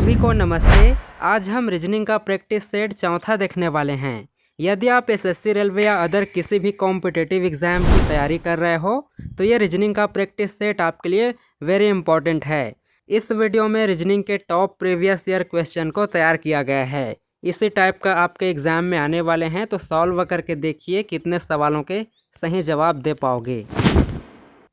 सभी को नमस्ते। आज हम रीजनिंग का प्रैक्टिस सेट चौथा देखने वाले हैं। यदि आप एसएससी, रेलवे या अदर किसी भी कॉम्पिटिटिव एग्ज़ाम की तैयारी कर रहे हो तो ये रीजनिंग का प्रैक्टिस सेट आपके लिए वेरी इंपॉर्टेंट है। इस वीडियो में रीजनिंग के टॉप प्रीवियस ईयर क्वेश्चन को तैयार किया गया है। इसी टाइप का आपके एग्ज़ाम में आने वाले हैं, तो सॉल्व करके देखिए कितने सवालों के सही जवाब दे पाओगे।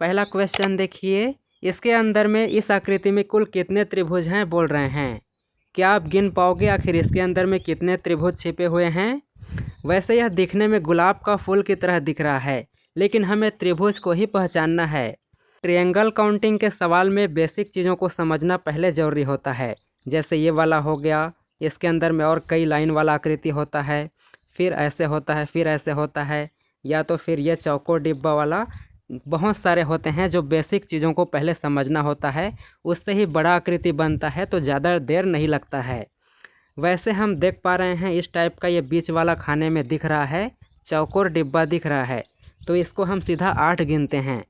पहला क्वेश्चन देखिए, इसके अंदर में इस आकृति में कुल कितने त्रिभुज हैं बोल रहे हैं। क्या आप गिन पाओगे आखिर इसके अंदर में कितने त्रिभुज छिपे हुए हैं। वैसे यह दिखने में गुलाब का फूल की तरह दिख रहा है, लेकिन हमें त्रिभुज को ही पहचानना है। ट्रायंगल काउंटिंग के सवाल में बेसिक चीज़ों को समझना पहले ज़रूरी होता है। जैसे ये वाला हो गया, इसके अंदर में और कई लाइन वाला आकृति होता है, फिर ऐसे होता है, फिर ऐसे होता है, या तो फिर ये चौकोर डिब्बा वाला, बहुत सारे होते हैं। जो बेसिक चीज़ों को पहले समझना होता है, उससे ही बड़ा आकृति बनता है, तो ज़्यादा देर नहीं लगता है। वैसे हम देख पा रहे हैं इस टाइप का ये बीच वाला खाने में दिख रहा है, चौकोर डिब्बा दिख रहा है, तो इसको हम सीधा 8 गिनते हैं।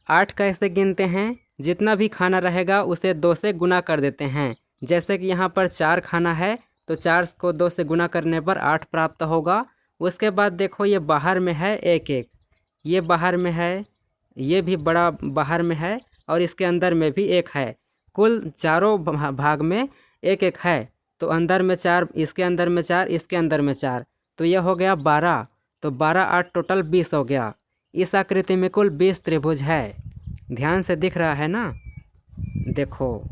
8 कैसे गिनते हैं, जितना भी खाना रहेगा उसे 2 से गुना कर देते हैं। जैसे कि यहाँ पर 4 खाना है, तो 4 को 2 से गुना करने पर 8 प्राप्त होगा। उसके बाद देखो ये बाहर में है 1-1, ये बाहर में है, ये भी बड़ा बाहर में है, और इसके अंदर में भी 1 है। कुल चारों भाग में 1-1 है, तो अंदर में 4, इसके अंदर में 4, इसके अंदर में 4, तो यह हो गया 12। तो 12 8 टोटल 20 हो गया। इस आकृति में कुल 20 त्रिभुज है। ध्यान से दिख रहा है ना। देखो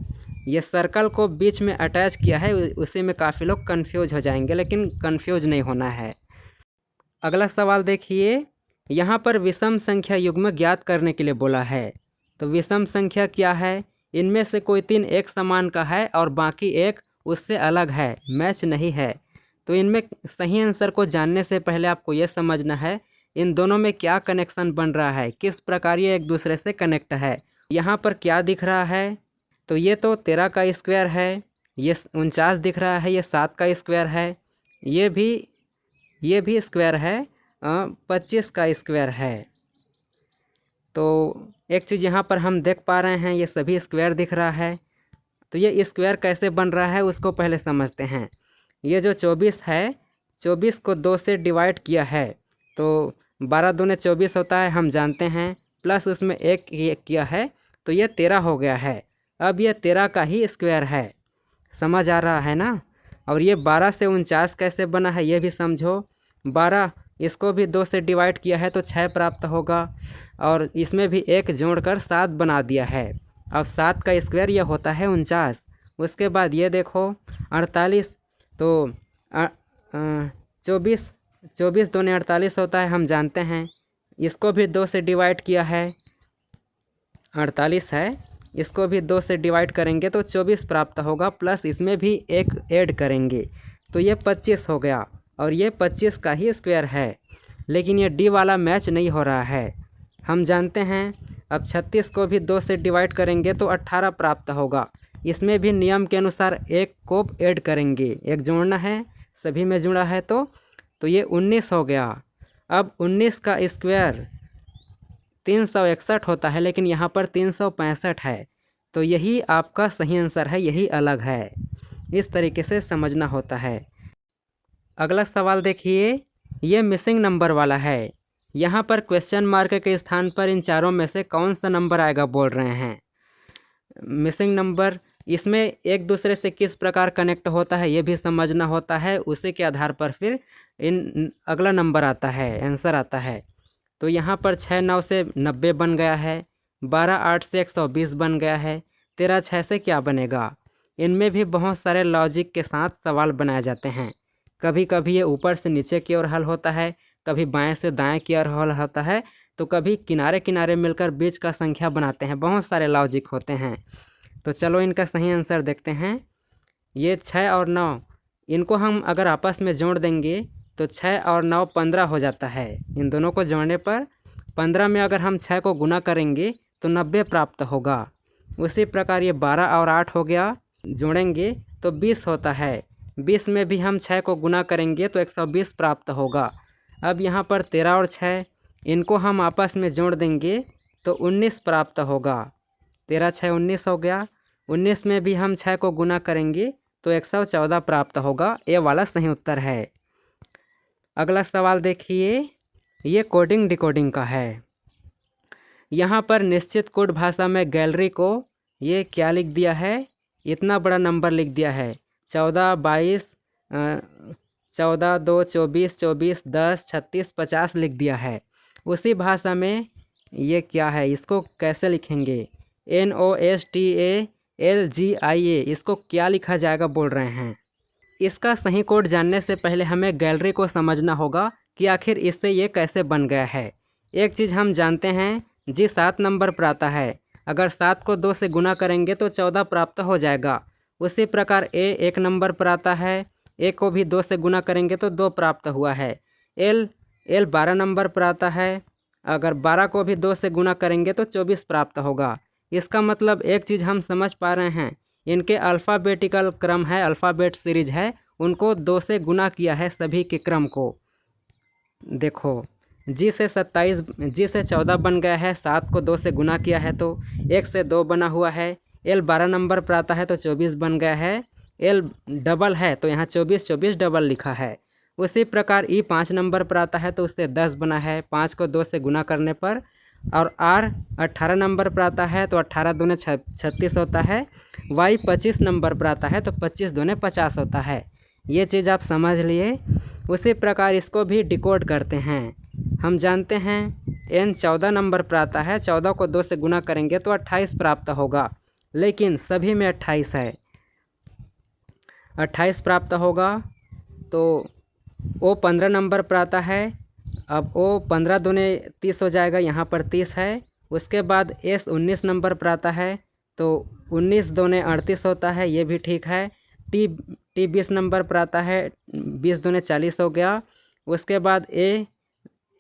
ये सर्कल को बीच में अटैच किया है, उसी में काफ़ी लोग कंफ्यूज हो जाएंगे, लेकिन कंफ्यूज नहीं होना है। अगला सवाल देखिए, यहाँ पर विषम संख्या युग्म ज्ञात करने के लिए बोला है। तो विषम संख्या क्या है, इनमें से कोई 3 एक समान का है और बाकी एक उससे अलग है, मैच नहीं है। तो इनमें सही आंसर को जानने से पहले आपको ये समझना है इन दोनों में क्या कनेक्शन बन रहा है, किस प्रकार ये एक दूसरे से कनेक्ट है। यहाँ पर क्या दिख रहा है, तो ये तो 13 का स्क्वायर है, ये 49 दिख रहा है, ये 7 का स्क्वायर है, ये भी स्क्वायर है, 25 का स्क्वायर है। तो एक चीज़ यहाँ पर हम देख पा रहे हैं, ये सभी स्क्वायर दिख रहा है। तो ये स्क्वायर कैसे बन रहा है उसको पहले समझते हैं। ये जो 24 है, 24 को 2 से डिवाइड किया है, तो 12 दूने 24 होता है, हम जानते हैं, प्लस उसमें 1 किया है, तो ये 13 हो गया है। अब ये 13 का ही स्क्वायर है, समझ आ रहा है ना। और ये 12 से 49 कैसे बना है ये भी समझो। 12 इसको भी 2 से डिवाइड किया है, तो 6 प्राप्त होगा, और इसमें भी 1 जोड़कर 7 बना दिया है। अब 7 का स्क्वायर यह होता है 49। उसके बाद ये देखो 48, तो 24 दूने 48 होता है, हम जानते हैं। इसको भी 2 से डिवाइड किया है, 48 है, इसको भी 2 से डिवाइड करेंगे तो 24 प्राप्त होगा, प्लस इसमें भी 1 ऐड करेंगे, तो ये 25 हो गया, और ये 25 का ही स्क्वायर है। लेकिन ये डी वाला मैच नहीं हो रहा है, हम जानते हैं। अब 36 को भी 2 से डिवाइड करेंगे तो 18 प्राप्त होगा। इसमें भी नियम के अनुसार 1 को ऐड करेंगे, 1 जोड़ना है, सभी में जुड़ा है, तो ये 19 हो गया। अब 19 का स्क्वायर 361 होता है, लेकिन यहाँ पर 365 है, तो यही आपका सही आंसर है, यही अलग है। इस तरीके से समझना होता है। अगला सवाल देखिए, ये मिसिंग नंबर वाला है। यहाँ पर क्वेश्चन मार्क के स्थान पर इन चारों में से कौन सा नंबर आएगा बोल रहे हैं। मिसिंग नंबर, इसमें एक दूसरे से किस प्रकार कनेक्ट होता है ये भी समझना होता है, उसी के आधार पर फिर इन अगला नंबर आता है, आंसर आता है। तो यहाँ पर 6 9 से 90 बन गया है, 12 8 से 120 बन गया है, 13 6 से क्या बनेगा। इनमें भी बहुत सारे लॉजिक के साथ सवाल बनाए जाते हैं। कभी कभी ये ऊपर से नीचे की ओर हल होता है, कभी बाएं से दाएं की ओर हल होता है, तो कभी किनारे किनारे मिलकर बीच का संख्या बनाते हैं। बहुत सारे लॉजिक होते हैं। तो चलो इनका सही आंसर देखते हैं। ये 6 और 9, इनको हम अगर आपस में जोड़ देंगे तो 6 और 9 15 हो जाता है। इन दोनों को जोड़ने पर 15 में अगर हम 6 को गुना करेंगे तो 90 प्राप्त होगा। उसी प्रकार ये 12 और 8 हो गया, जोड़ेंगे तो 20 होता है। 20 में भी हम 6 को गुना करेंगे तो 120 प्राप्त होगा। अब यहाँ पर 13 और 6, इनको हम आपस में जोड़ देंगे तो 19 प्राप्त होगा। 13 6 19 हो गया। 19 में भी हम 6 को गुना करेंगे तो 114 प्राप्त होगा। ये वाला सही उत्तर है। अगला सवाल देखिए, ये कोडिंग डिकोडिंग का है। यहाँ पर निश्चित कोड भाषा में गैलरी को ये क्या लिख दिया है, इतना बड़ा नंबर लिख दिया है 14, 22, 14, 2, 24, 24, 10, 36, 50 लिख दिया है। उसी भाषा में ये क्या है, इसको कैसे लिखेंगे, NOSTALGIA, इसको क्या लिखा जाएगा बोल रहे हैं। इसका सही कोड जानने से पहले हमें गैलरी को समझना होगा कि आखिर इससे ये कैसे बन गया है। एक चीज़ हम जानते हैं, जी 7 नंबर पर आता है, अगर 7 को 2 से गुना करेंगे तो 14 प्राप्त हो जाएगा। उसी प्रकार ए 1 नंबर पर आता है, ए को भी 2 से गुना करेंगे तो 2 प्राप्त हुआ है। एल 12 नंबर पर आता है, अगर 12 को भी 2 से गुना करेंगे तो 24 प्राप्त होगा। इसका मतलब एक चीज़ हम समझ पा रहे हैं, इनके अल्फ़ाबेटिकल क्रम है, अल्फ़ाबेट सीरीज है, उनको 2 से गुना किया है सभी के क्रम को। देखो, जी से 27, जी से 14 बन गया है, 7 को 2 से गुना किया है तो 1 से 2 बना हुआ है। एल 12 नंबर पर आता है तो 24 बन गया है। एल डबल है तो यहाँ 24, 24 डबल लिखा है। उसी प्रकार ई 5 नंबर पर आता है तो उससे 10 बना है, 5 को 2 से गुना करने पर। और आर 18 नंबर पर आता है तो 18 दूने 36 होता है। वाई 25 नंबर पर आता है तो 25 दूने 50 होता है। ये चीज़ आप समझ लिए। उसी प्रकार इसको भी डिकोड करते हैं। हम जानते हैं एन 14 नंबर पर आता है, 14 को 2 से गुना करेंगे तो 28 प्राप्त होगा, लेकिन सभी में 28 है, 28 प्राप्त होगा। तो ओ 15 नंबर पर आता है, अब ओ 15 दूने 30 हो जाएगा, यहाँ पर 30 है। उसके बाद एस 19 नंबर पर आता है तो 19 दूने 38 होता है, ये भी ठीक है। टी 20 नंबर पर आता है, 20 दूने 40 हो गया। उसके बाद ए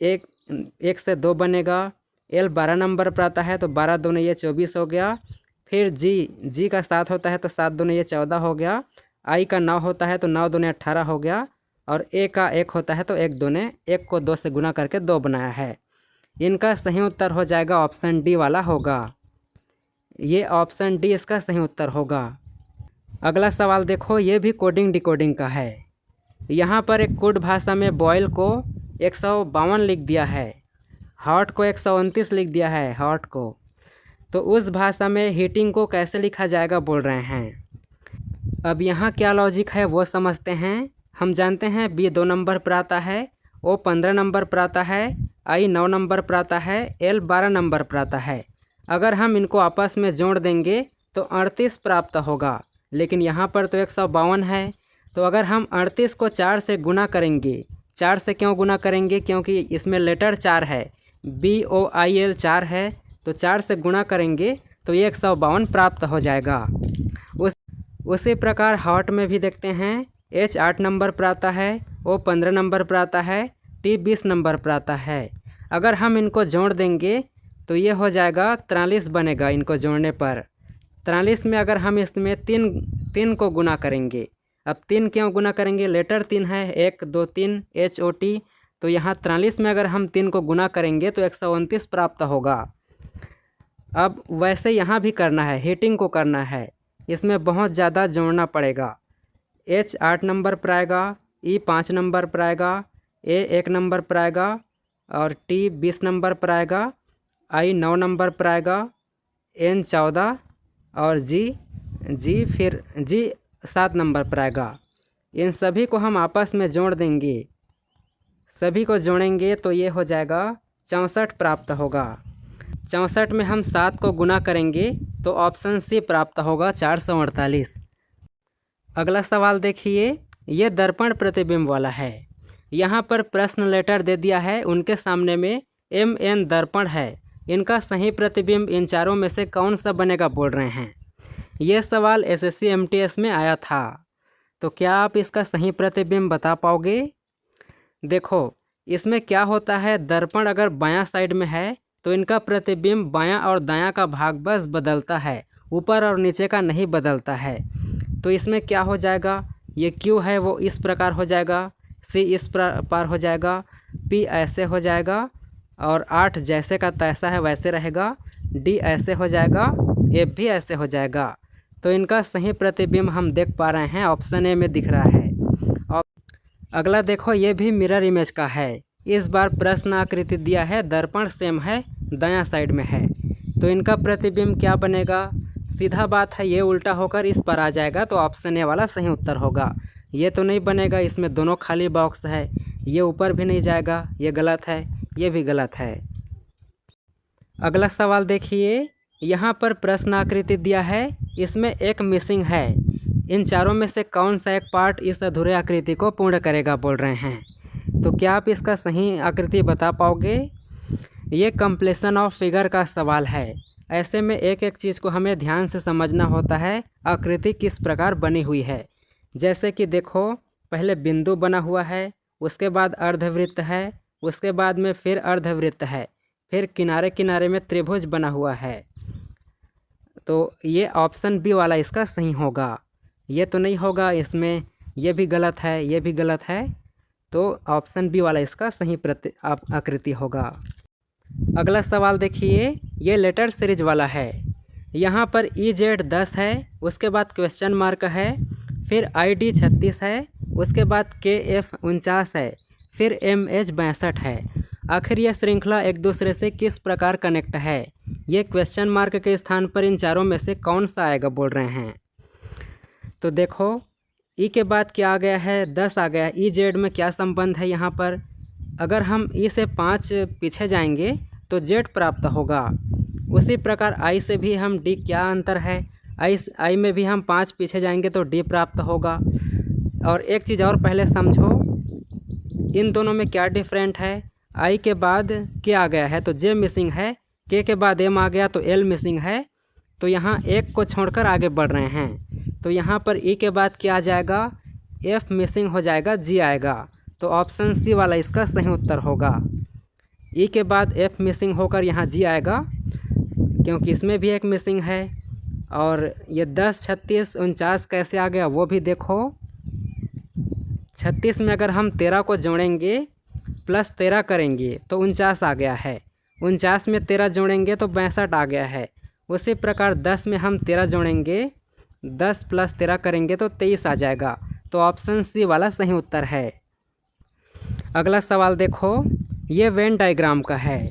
1 से 2 बनेगा। एल 12 नंबर पर आता है तो 12 दूने ये 24 हो गया। फिर जी का 7 होता है तो 7 दूने ये 14 हो गया। आई का 9 होता है तो 9 दूने 18 हो गया। और ए का 1 होता है तो 1 दूने 1 को 2 से गुना करके 2 बनाया है। इनका सही उत्तर हो जाएगा ऑप्शन डी वाला होगा। ये ऑप्शन डी इसका सही उत्तर होगा। अगला सवाल देखो, ये भी कोडिंग डिकोडिंग का है। यहाँ पर एक कोड भाषा में बॉयल को 152 लिख दिया है, हॉट को 129 लिख दिया है, हॉट को। तो उस भाषा में हीटिंग को कैसे लिखा जाएगा बोल रहे हैं। अब यहाँ क्या लॉजिक है वो समझते हैं। हम जानते हैं बी 2 नंबर पर आता है, ओ 15 नंबर पर आता है, आई 9 नंबर पर आता है, एल 12 नंबर पर आता है। अगर हम इनको आपस में जोड़ देंगे तो 38 प्राप्त होगा, लेकिन यहाँ पर तो 152 है। तो अगर हम 38 को 4 से गुना करेंगे, 4 से क्यों गुना करेंगे, क्योंकि इसमें लेटर 4 है, BOIL 4 है, तो 4 से गुना करेंगे तो ये 152 प्राप्त हो जाएगा। उसी प्रकार हॉट में भी देखते हैं, H 8 नंबर पर आता है, O 15 नंबर पर आता है, T 20 नंबर पर आता है। अगर हम इनको जोड़ देंगे तो ये हो जाएगा 43 बनेगा इनको जोड़ने पर। 43 में अगर हम इसमें तीन को गुना करेंगे, अब 3 क्यों गुना करेंगे, लेटर 3 है, 1 2 3 HOT, तो यहाँ 43 में अगर हम 3 को गुना करेंगे तो 129 प्राप्त होगा। अब वैसे यहाँ भी करना है, हीटिंग को करना है, इसमें बहुत ज़्यादा जोड़ना पड़ेगा। H 8 नंबर पर आएगा, E 5 नंबर पर आएगा, A 1 नंबर पर आएगा और T 20 नंबर पर आएगा, I 9 नंबर पर आएगा, N 14 और G फिर G 7 नंबर पर आएगा। इन सभी को हम आपस में जोड़ देंगे, सभी को जोड़ेंगे तो ये हो जाएगा 64 प्राप्त होगा। 64 में हम 7 को गुना करेंगे तो ऑप्शन सी प्राप्त होगा 448। अगला सवाल देखिए, ये दर्पण प्रतिबिंब वाला है। यहाँ पर प्रश्न लेटर दे दिया है, उनके सामने में MN दर्पण है, इनका सही प्रतिबिंब इन चारों में से कौन सा बनेगा बोल रहे हैं। ये सवाल SSC MTS में आया था, तो क्या आप इसका सही प्रतिबिंब बता पाओगे। देखो, इसमें क्या होता है, दर्पण अगर बायां साइड में है तो इनका प्रतिबिंब बायां और दायां का भाग बस बदलता है, ऊपर और नीचे का नहीं बदलता है। तो इसमें क्या हो जाएगा, ये Q है वो इस प्रकार हो जाएगा, C इस प्रकार हो जाएगा, P ऐसे हो जाएगा और 8 जैसे का तैसा है वैसे रहेगा, D ऐसे हो जाएगा, F भी ऐसे हो जाएगा। तो इनका सही प्रतिबिंब हम देख पा रहे हैं, ऑप्शन ए में दिख रहा है। और अगला देखो, ये भी मिरर इमेज का है। इस बार प्रश्न आकृति दिया है, दर्पण सेम है, दायां साइड में है, तो इनका प्रतिबिंब क्या बनेगा? सीधा बात है, ये उल्टा होकर इस पर आ जाएगा, तो ऑप्शन ए वाला सही उत्तर होगा। ये तो नहीं बनेगा, इसमें दोनों खाली बॉक्स है, ये ऊपर भी नहीं जाएगा, ये गलत है, ये भी गलत है। अगला सवाल देखिए, यहाँ पर प्रश्न आकृति दिया है, इसमें एक मिसिंग है। इन चारों में से कौन सा एक पार्ट इस अधूरे आकृति को पूर्ण करेगा बोल रहे हैं। तो क्या आप इसका सही आकृति बता पाओगे? ये कंप्लीशन ऑफ फिगर का सवाल है। ऐसे में एक एक चीज़ को हमें ध्यान से समझना होता है, आकृति किस प्रकार बनी हुई है। जैसे कि देखो, पहले बिंदु बना हुआ है, उसके बाद अर्धवृत्त है, उसके बाद में फिर अर्धवृत्त है, फिर किनारे किनारे में त्रिभुज बना हुआ है। तो ये ऑप्शन बी वाला इसका सही होगा। ये तो नहीं होगा, इसमें ये भी गलत है, ये भी गलत है, तो ऑप्शन बी वाला इसका सही आकृति होगा। अगला सवाल देखिए, ये लेटर सीरीज वाला है। यहाँ पर EZ 10 है, उसके बाद क्वेश्चन मार्क है, फिर ID 36 है, उसके बाद KF 49 है, फिर MH 62 है। आखिर यह श्रृंखला एक दूसरे से किस प्रकार कनेक्ट है? ये क्वेश्चन मार्क के स्थान पर इन चारों में से कौन सा आएगा बोल रहे हैं। तो देखो, E के बाद क्या आ गया है? 10 आ गया। EZ में क्या संबंध है यहाँ पर? अगर हम E से 5 पीछे जाएंगे तो Z प्राप्त होगा। उसी प्रकार I से भी हम D, क्या अंतर है? I में भी हम 5 पीछे जाएंगे तो D प्राप्त होगा। और एक चीज़ और पहले समझो, इन दोनों में क्या डिफरेंट है? I के बाद K आ गया है तो J मिसिंग है, K के बाद M आ गया तो L मिसिंग है, तो यहाँ एक को छोड़कर आगे बढ़ रहे हैं। तो यहाँ पर E के बाद क्या आ जाएगा? F मिसिंग हो जाएगा, G आएगा, तो ऑप्शन सी वाला इसका सही उत्तर होगा। E के बाद F मिसिंग होकर यहाँ G आएगा, क्योंकि इसमें भी एक मिसिंग है। और ये 10, 36, 49 कैसे आ गया वो भी देखो। 36 में अगर हम 13 को जोड़ेंगे प्लस 13 करेंगे तो 49 आ गया है। 49 में 13 जोड़ेंगे तो 62 आ गया है। उसी प्रकार 10 में हम 13 जोड़ेंगे, 10 प्लस 13 करेंगे तो 23 आ जाएगा, तो ऑप्शन सी वाला सही उत्तर है। अगला सवाल देखो, ये वेन डायग्राम का है।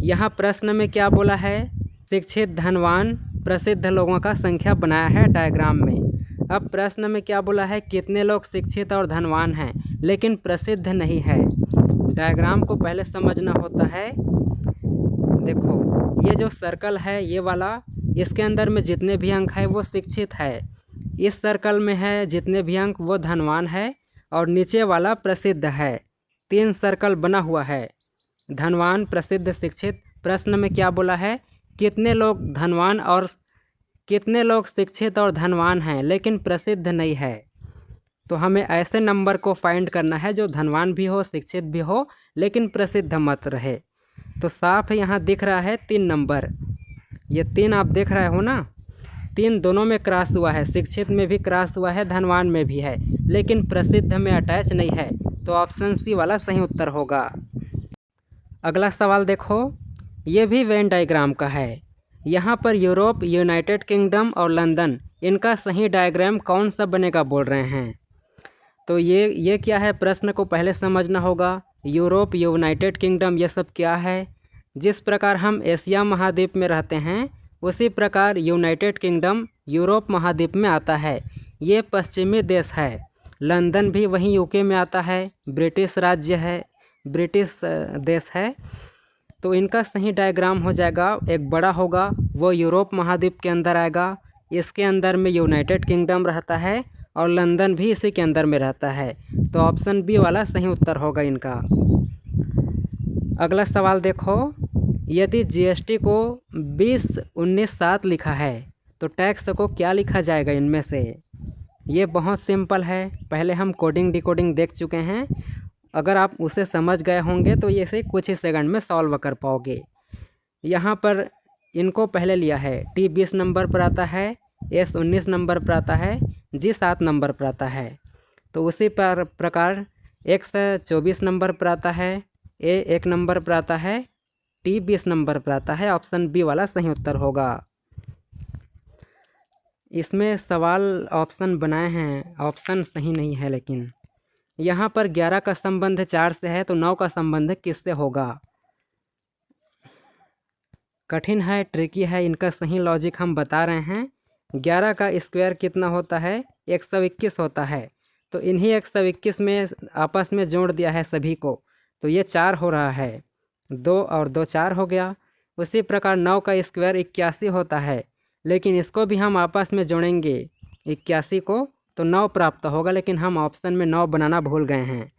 यहाँ प्रश्न में क्या बोला है? शिक्षित, धनवान, प्रसिद्ध लोगों का संख्या बनाया है डायग्राम में। अब प्रश्न में क्या बोला है? कितने लोग शिक्षित और धनवान हैं लेकिन प्रसिद्ध नहीं है। डायग्राम को पहले समझना होता है। देखो, ये जो सर्कल है ये वाला, इसके अंदर में जितने भी अंक है वो शिक्षित है। इस सर्कल में है जितने भी अंक वो धनवान है, और नीचे वाला प्रसिद्ध है। 3 सर्कल बना हुआ है, धनवान, प्रसिद्ध, शिक्षित। प्रश्न में क्या बोला है? कितने लोग धनवान और कितने लोग शिक्षित और धनवान हैं लेकिन प्रसिद्ध नहीं है। तो हमें ऐसे नंबर को फाइंड करना है जो धनवान भी हो, शिक्षित भी हो, लेकिन प्रसिद्ध मत रहे। तो साफ यहाँ दिख रहा है 3 नंबर, ये 3 आप देख रहे हो ना, 3 दोनों में क्रॉस हुआ है, शिक्षित में भी क्रॉस हुआ है, धनवान में भी है, लेकिन प्रसिद्ध में अटैच नहीं है, तो ऑप्शन सी वाला सही उत्तर होगा। अगला सवाल देखो, ये भी वेन डायग्राम का है। यहाँ पर यूरोप, यूनाइटेड किंगडम और लंदन, इनका सही डायग्राम कौन सा बनेगा बोल रहे हैं। तो ये क्या है? प्रश्न को पहले समझना होगा। यूरोप, यूनाइटेड किंगडम, ये सब क्या है? जिस प्रकार हम एशिया महाद्वीप में रहते हैं उसी प्रकार यूनाइटेड किंगडम यूरोप महाद्वीप में आता है। ये पश्चिमी देश है। लंदन भी वहीं यूके में आता है, ब्रिटिश राज्य है, ब्रिटिश देश है। तो इनका सही डायग्राम हो जाएगा, एक बड़ा होगा वो यूरोप महाद्वीप के अंदर आएगा, इसके अंदर में यूनाइटेड किंगडम रहता है और लंदन भी इसी के अंदर में रहता है, तो ऑप्शन बी वाला सही उत्तर होगा इनका। अगला सवाल देखो, यदि GST को 20, 19, 7 लिखा है तो टैक्स को क्या लिखा जाएगा इनमें से? ये बहुत सिंपल है, पहले हम कोडिंग डिकोडिंग देख चुके हैं। अगर आप उसे समझ गए होंगे तो ये से कुछ ही सेकंड में सॉल्व कर पाओगे। यहाँ पर इनको पहले लिया है, T 20 नंबर पर आता है, S 19 नंबर पर आता है, G 7 नंबर पर आता है। तो उसी प्रकार X 24 नंबर पर आता है, A 1 नंबर पर आता है, T 20 नंबर पर आता है। ऑप्शन बी वाला सही उत्तर होगा। इसमें सवाल ऑप्शन बनाए हैं, ऑप्शन सही नहीं है। लेकिन यहाँ पर 11 का संबंध 4 से है, तो 9 का संबंध किससे होगा? कठिन है, ट्रिकी है। इनका सही लॉजिक हम बता रहे हैं। 11 का स्क्वायर कितना होता है? 121 होता है। तो इन्हीं 121 में आपस में जोड़ दिया है सभी को, तो ये 4 हो रहा है। 2 और 2 4 हो गया। उसी प्रकार 9 का स्क्वायर 81 होता है, लेकिन इसको भी हम आपस में जोड़ेंगे 81 को, तो 9 प्राप्त होगा। लेकिन हम ऑप्शन में 9 बनाना भूल गए हैं,